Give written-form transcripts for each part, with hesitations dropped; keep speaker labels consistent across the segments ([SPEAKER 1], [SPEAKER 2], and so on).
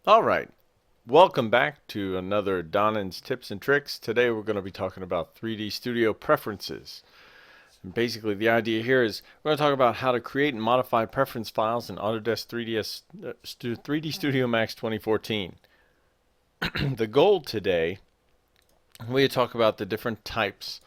[SPEAKER 1] All right, welcome back to another Donnan's Tips and Tricks. Today we're going to be talking about 3D Studio preferences. And basically the idea here is we're going to talk about how to create and modify preference files in Autodesk 3D Studio Max 2014. The goal today, we talk about the different types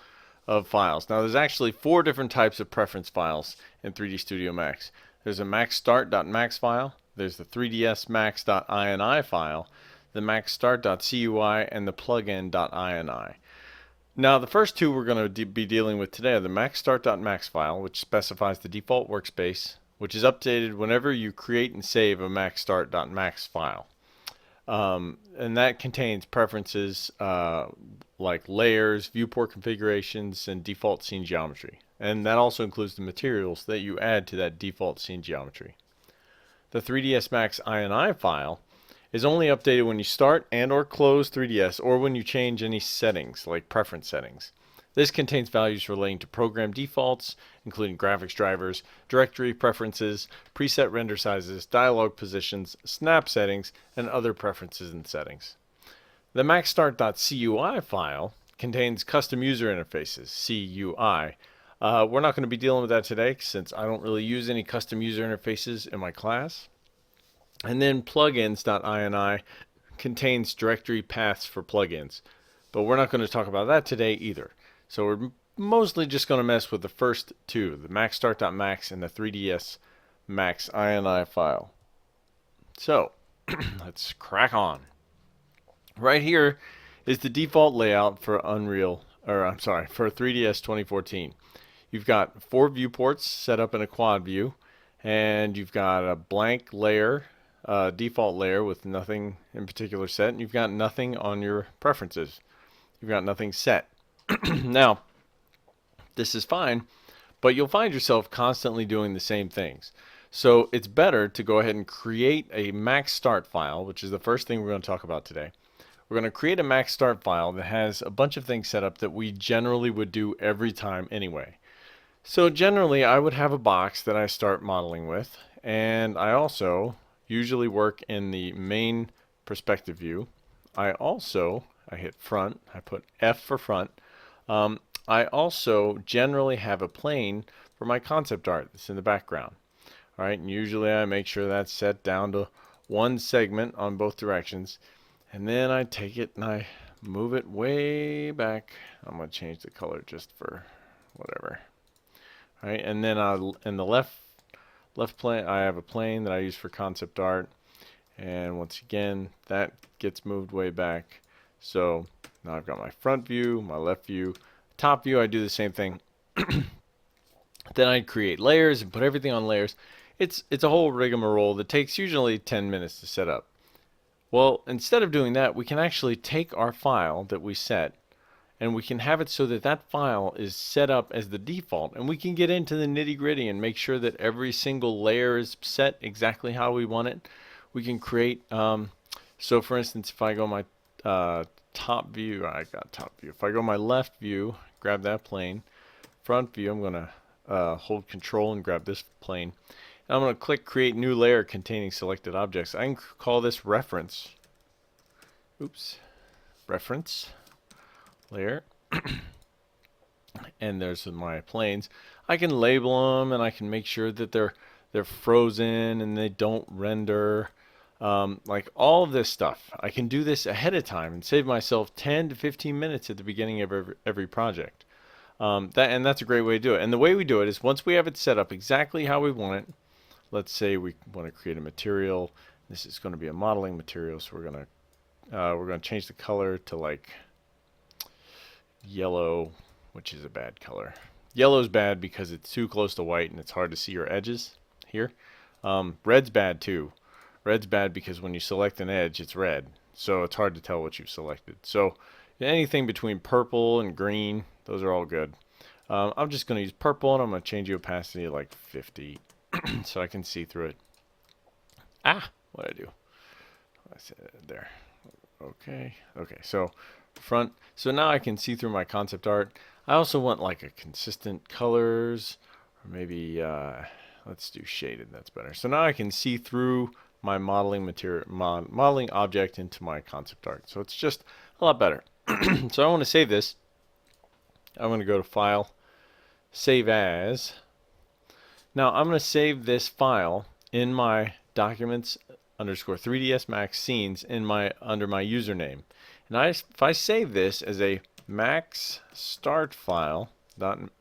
[SPEAKER 1] of files. Now there's actually 4 different types of preference files in 3D Studio Max. There's a maxstart.max file, there's the 3ds max.ini file, the maxstart.cui, and the plugin.ini. Now the first two we're going to be dealing with today are the maxstart.max file, which specifies the default workspace, which is updated whenever you create and save a maxstart.max file. And that contains preferences like layers, viewport configurations, and default scene geometry. And that also includes the materials that you add to that default scene geometry. The 3ds Max ini file is only updated when you start and or close 3ds or when you change any settings like preference settings. This contains values relating to program defaults, including graphics drivers, directory preferences, preset render sizes, dialog positions, snap settings, and other preferences and settings. The maxstart.cui file contains custom user interfaces, CUI. We're not going to be dealing with that today since I don't really use any custom user interfaces in my class. And then plugins.ini contains directory paths for plugins, but we're not going to talk about that today either. So we're mostly just going to mess with the first two, the maxstart.max and the 3ds max ini file. So let's crack on. Right here is the default layout for for 3ds 2014. You've got 4 viewports set up in a quad view, and you've got a blank layer, default layer with nothing in particular set, and you've got nothing on your preferences. You've got nothing set. Now, this is fine, but you'll find yourself constantly doing the same things. So it's better to go ahead and create a max start file, which is the first thing we're going to talk about today. We're going to create a max start file that has a bunch of things set up that we generally would do every time anyway. So generally I would have a box that I start modeling with, and I also usually work in the main perspective view. I hit front, I put F for front. I also generally have a plane for my concept art that's in the background. Alright, and usually I make sure that's set down to one segment on both directions, and then I take it and I move it way back. I'm going to change the color just for whatever. Alright, and then in the left plane I have a plane that I use for concept art, and once again that gets moved way back. So now I've got my front view, my left view, top view. I do the same thing. Then I create layers and put everything on layers. It's a whole rigmarole that takes usually 10 minutes to set up. Well, instead of doing that, we can actually take our file that we set and we can have it so that that file is set up as the default, and we can get into the nitty-gritty and make sure that every single layer is set exactly how we want it. We can create so for instance, if I go my top view, I got top view. If I go my left view, grab that plane. Front view, I'm going to hold control and grab this plane. And I'm going to click create new layer containing selected objects. I can call this reference. Oops. Reference layer. And there's my planes. I can label them and I can make sure that they're frozen and they don't render. Like all of this stuff. I can do this ahead of time and save myself 10 to 15 minutes at the beginning of every project. That's a great way to do it. And the way we do it is once we have it set up exactly how we want it. Let's say we want to create a material. This is going to be a modeling material, so we're going to change the color to like yellow, which is a bad color. Yellow's bad because it's too close to white and it's hard to see your edges here. Red's bad too. Red's bad because when you select an edge, it's red, so it's hard to tell what you've selected. So anything between purple and green, those are all good. I'm just going to use purple, and I'm going to change the opacity to like 50 so I can see through it. What did I do? I said there. Okay. So front. So now I can see through my concept art. I also want like a consistent colors, or maybe let's do shaded. That's better. So now I can see through my modeling material, modeling object into my concept art. So it's just a lot better. So I want to save this. I'm going to go to File, Save As. Now I'm going to save this file in my documents underscore 3ds max scenes in my under my username. And if I save this as a max start file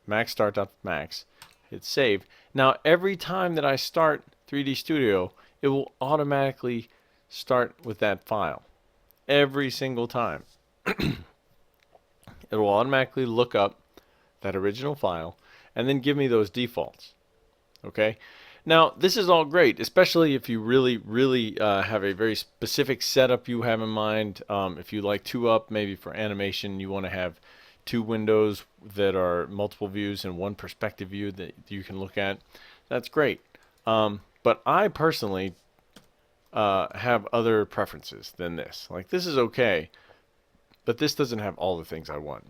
[SPEAKER 1] maxstart.max, hit save. Now every time that I start 3D Studio, it will automatically start with that file. Every single time. It will automatically look up that original file and then give me those defaults. Okay? Now, this is all great, especially if you really have a very specific setup you have in mind. If you like 2-up, maybe for animation, you want to have 2 windows that are multiple views and 1 perspective view that you can look at. That's great. But I personally have other preferences than this. Like, this is okay, but this doesn't have all the things I want.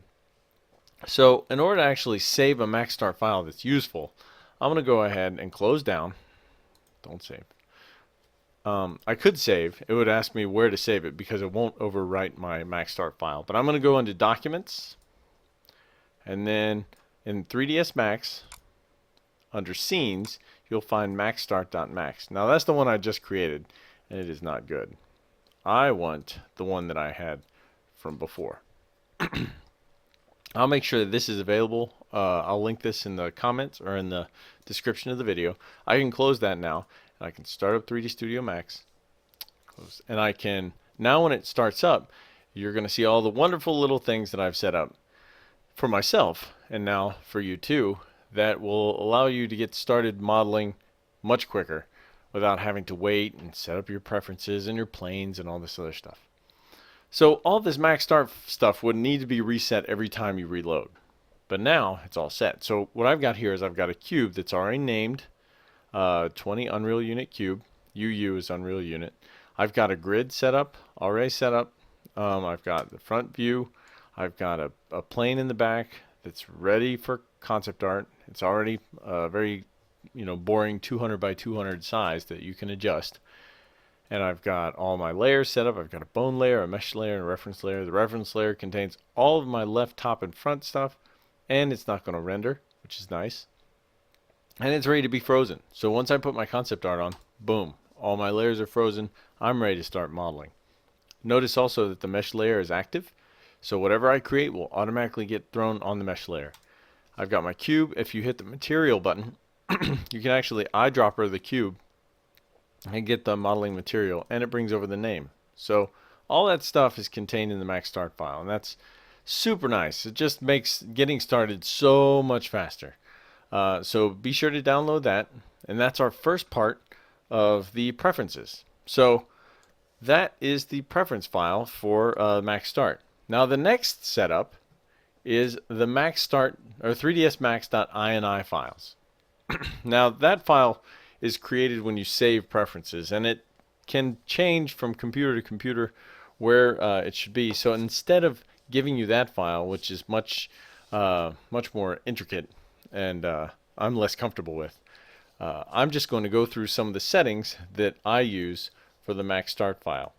[SPEAKER 1] So in order to actually save a maxstart file that's useful, I'm going to go ahead and close down. Don't save. I could save. It would ask me where to save it because it won't overwrite my maxstart file. But I'm going to go into Documents, and then in 3ds Max, under Scenes, you'll find maxstart.max. Now that's the one I just created, and it is not good. I want the one that I had from before. I'll make sure that this is available. I'll link this in the comments or in the description of the video. I can close that now, and I can start up 3D Studio Max. Close. And I can, now when it starts up, you're going to see all the wonderful little things that I've set up for myself, and now for you too, that will allow you to get started modeling much quicker without having to wait and set up your preferences and your planes and all this other stuff. So all this max start stuff would need to be reset every time you reload. But now it's all set. So what I've got here is I've got a cube that's already named 20 Unreal Unit Cube. UU is Unreal Unit. I've got a grid set up, already set up. I've got the front view. I've got a plane in the back that's ready for concept art. It's already very boring 200 by 200 size that you can adjust. And I've got all my layers set up. I've got a bone layer, a mesh layer, and a reference layer. The reference layer contains all of my left, top, and front stuff, and it's not going to render, which is nice. And it's ready to be frozen. So once I put my concept art on, boom, all my layers are frozen. I'm ready to start modeling. Notice also that the mesh layer is active, so whatever I create will automatically get thrown on the mesh layer. I've got my cube. If you hit the material button, you can actually eyedropper the cube and get the modeling material, and it brings over the name. So all that stuff is contained in the max start file, and that's super nice. It just makes getting started so much faster. So be sure to download that, and that's our first part of the preferences. So that is the preference file for max start. Now the next setup is the max start or 3ds max.ini files. Now that file is created when you save preferences, and it can change from computer to computer where it should be. So instead of giving you that file, which is much more intricate and I'm less comfortable with, I'm just going to go through some of the settings that I use for the max start file.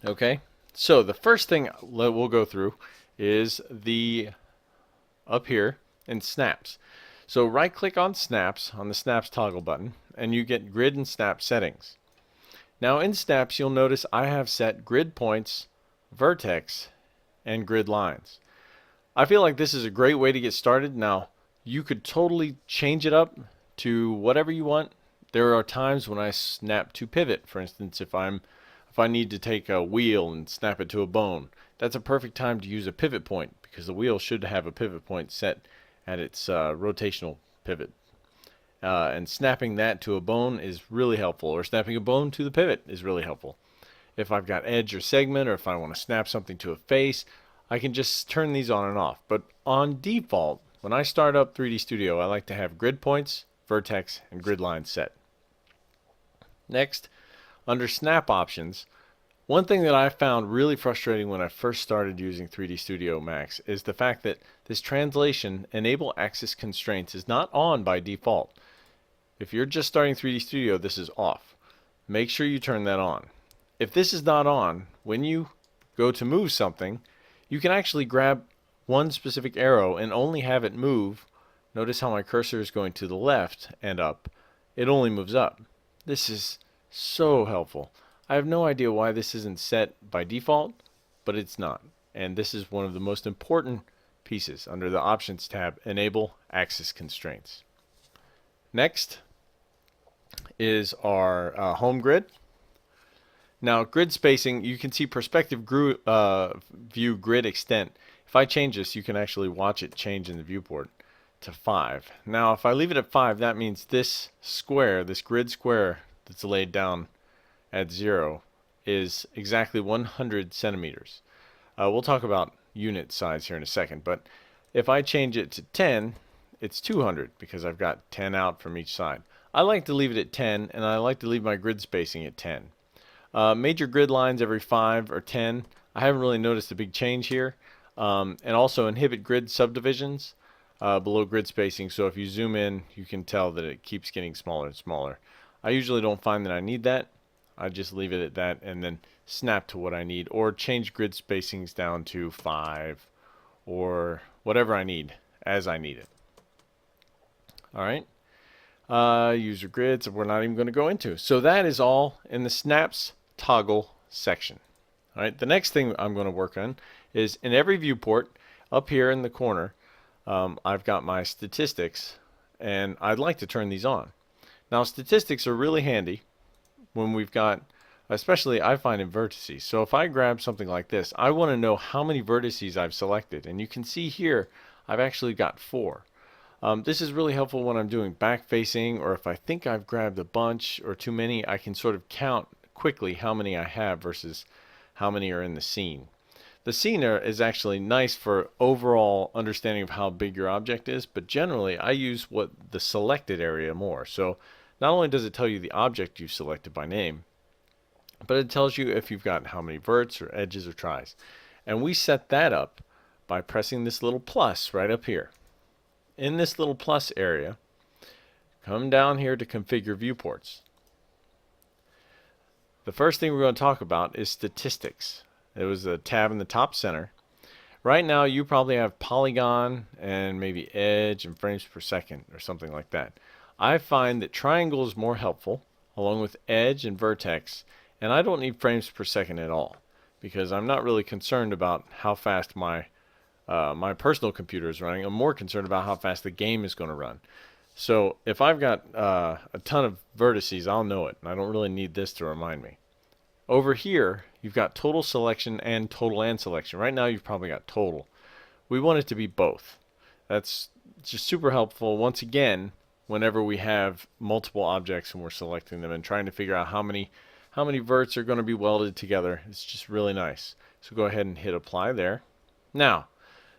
[SPEAKER 1] Okay, so the first thing we'll go through is the up here in snaps. So right click on snaps on the snaps toggle button, and you get grid and snap settings. Now in snaps you'll notice I have set grid points, vertex, and grid lines. I feel like this is a great way to get started. Now you could totally change it up to whatever you want. There are times when I snap to pivot. For instance, if I need to take a wheel and snap it to a bone, that's a perfect time to use a pivot point, because the wheel should have a pivot point set at its rotational pivot. And snapping that to a bone is really helpful, or snapping a bone to the pivot is really helpful. If I've got edge or segment, or if I want to snap something to a face, I can just turn these on and off. But on default, when I start up 3D Studio, I like to have grid points, vertex, and grid lines set. Next, under snap options, one thing that I found really frustrating when I first started using 3D Studio Max is the fact that this translation enable axis constraints is not on by default. If you're just starting 3D Studio, this is off. make sure you turn that on. If this is not on, when you go to move something, you can actually grab one specific arrow and only have it move. Notice how my cursor is going to the left and up. It only moves up. This is so helpful. I have no idea why this isn't set by default, but it's not. And this is one of the most important pieces under the Options tab, Enable Axis Constraints. Next is our home grid. Now, grid spacing, you can see perspective view grid extent. If I change this, you can actually watch it change in the viewport to 5. Now, if I leave it at 5, that means this square, this grid square that's laid down at 0, is exactly 100 centimeters. We'll talk about unit size here in a second, but if I change it to 10, it's 200 because I've got 10 out from each side. I like to leave it at 10, and I like to leave my grid spacing at 10. Major grid lines every 5 or 10. I haven't really noticed a big change here. And also inhibit grid subdivisions below grid spacing. So if you zoom in, you can tell that it keeps getting smaller and smaller. I usually don't find that I need that. I just leave it at that and then snap to what I need, or change grid spacings down to 5 or whatever I need as I need it. All right. User grids we're not even going to go into. So that is all in the snaps toggle section. All right. The next thing I'm going to work on is in every viewport up here in the corner, I've got my statistics, and I'd like to turn these on. Now, statistics are really handy when we've got, especially I find in vertices. So if I grab something like this, I want to know how many vertices I've selected. And you can see here, I've actually got 4. This is really helpful when I'm doing back facing, or if I think I've grabbed a bunch or too many, I can sort of count quickly how many I have versus how many are in the scene. The scene is actually nice for overall understanding of how big your object is, but generally I use the selected area more. So not only does it tell you the object you've selected by name, but it tells you if you've got how many verts or edges or tries. And we set that up by pressing this little plus right up here. In this little plus area, come down here to configure viewports. The first thing we're going to talk about is statistics. There was a tab in the top center. Right now you probably have polygon and maybe edge and frames per second or something like that. I find that triangle is more helpful along with edge and vertex, and I don't need frames per second at all because I'm not really concerned about how fast my personal computer is running. I'm more concerned about how fast the game is going to run. So if I've got a ton of vertices, I'll know it, and I don't really need this to remind me. Over here, you've got total selection and total and selection. Right now, you've probably got total. We want it to be both. That's just super helpful, once again, whenever we have multiple objects and we're selecting them and trying to figure out how many verts are going to be welded together. It's just really nice. So go ahead and hit apply there. Now,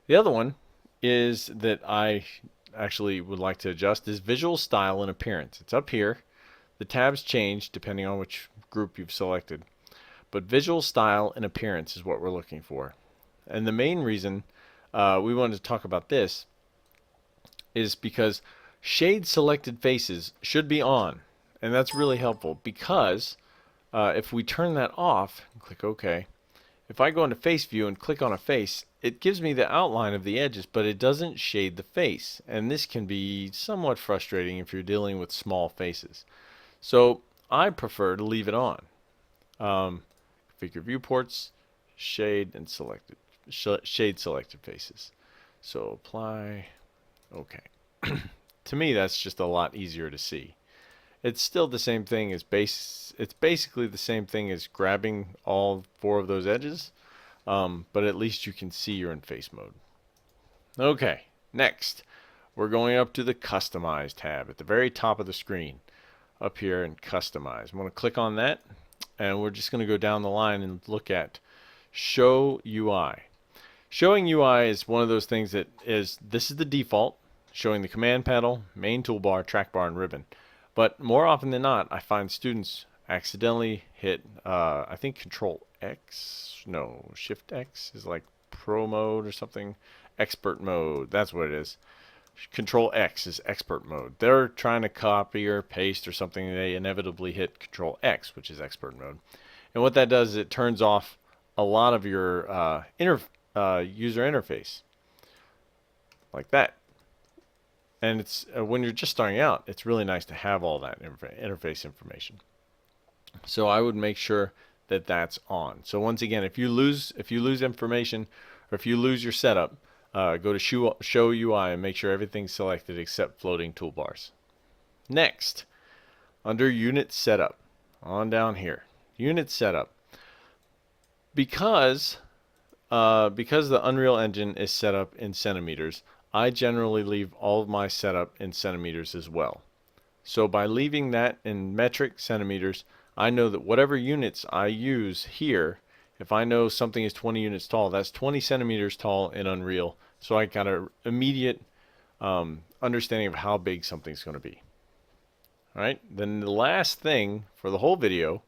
[SPEAKER 1] the other one is that I actually would like to adjust is visual style and appearance. It's up here. The tabs change depending on which group you've selected. But visual style and appearance is what we're looking for. And the main reason we wanted to talk about this is because shade selected faces should be on. And that's really helpful because if we turn that off and click OK, if I go into face view and click on a face, it gives me the outline of the edges, but it doesn't shade the face. And this can be somewhat frustrating if you're dealing with small faces. So I prefer to leave it on. Configure viewports, shade and selected shade selected faces. So apply, okay. To me, that's just a lot easier to see. It's still the same thing as it's basically the same thing as grabbing all 4 of those edges, but at least you can see you're in face mode. Okay, next we're going up to the Customize tab at the very top of the screen. Up here in Customize. I'm going to click on that, and we're just going to go down the line and look at Show UI. Showing UI is one of those things that this is the default, showing the command panel, main toolbar, trackbar, and ribbon. But more often than not, I find students accidentally hit, I think Control X, no, Shift X is like Pro mode or something, Expert mode, that's what it is. Control X is expert mode. They're trying to copy or paste or something, and they inevitably hit Control X, which is expert mode. And what that does is it turns off a lot of your user interface, like that. And it's when you're just starting out, it's really nice to have all that interface information. So I would make sure that that's on. So once again, if you lose information, or if you lose your setup, go to show UI and make sure everything's selected except floating toolbars. Next, under unit setup, on down here, unit setup. Because the Unreal Engine is set up in centimeters, I generally leave all of my setup in centimeters as well. So by leaving that in metric centimeters, I know that whatever units I use here, if I know something is 20 units tall, that's 20 centimeters tall in Unreal. So I got an immediate understanding of how big something's going to be. All right. Then the last thing for the whole video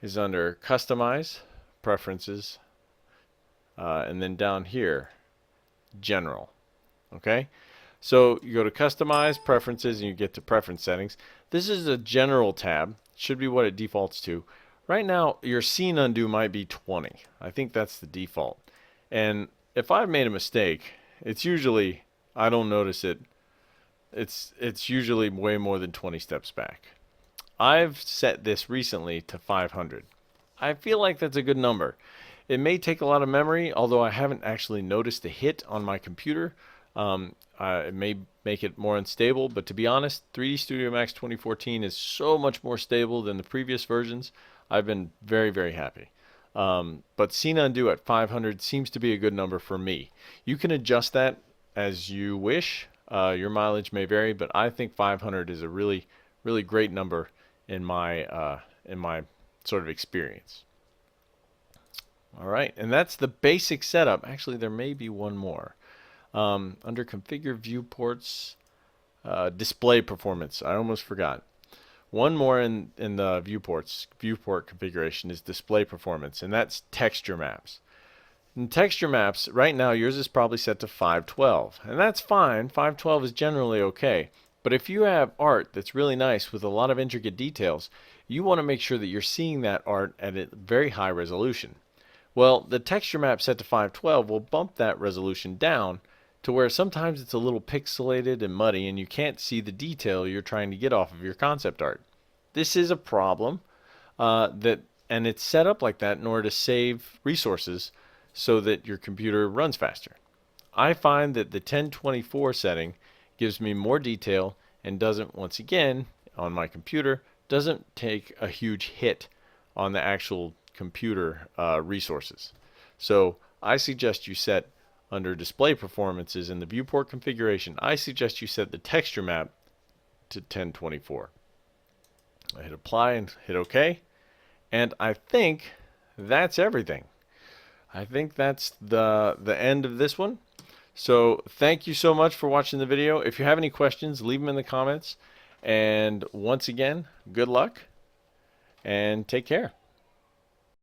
[SPEAKER 1] is under Customize, Preferences, and then down here, General. Okay. So you go to Customize, Preferences, and you get to Preference Settings. This is a General tab. Should be what it defaults to. Right now, your scene undo might be 20. I think that's the default. And if I've made a mistake, it's usually, I don't notice it. It's usually way more than 20 steps back. I've set this recently to 500. I feel like that's a good number. It may take a lot of memory, although I haven't actually noticed a hit on my computer. It may make it more unstable, but to be honest, 3D Studio Max 2014 is so much more stable than the previous versions. I've been very, very happy. But scene undo at 500 seems to be a good number for me. You can adjust that as you wish. Your mileage may vary, but I think 500 is a really, really great number in my sort of experience. All right, and that's the basic setup. Actually, there may be one more. Under Configure Viewports, Display Performance. I almost forgot. One more in the viewport configuration is Display Performance, and that's Texture Maps. In Texture Maps, right now yours is probably set to 512, and that's fine. 512 is generally okay. But if you have art that's really nice with a lot of intricate details, you want to make sure that you're seeing that art at a very high resolution. Well, the texture map set to 512 will bump that resolution down to where sometimes it's a little pixelated and muddy and you can't see the detail you're trying to get off of your concept art. This is a problem and it's set up like that in order to save resources so that your computer runs faster. I find that the 1024 setting gives me more detail and doesn't, once again, on my computer, doesn't take a huge hit on the actual computer resources. So I suggest you set under display performances in the viewport configuration, I suggest you set the texture map to 1024. I hit apply and hit OK. And I think that's everything. I think that's the end of this one. So thank you so much for watching the video. If you have any questions, leave them in the comments. And once again, good luck and take care.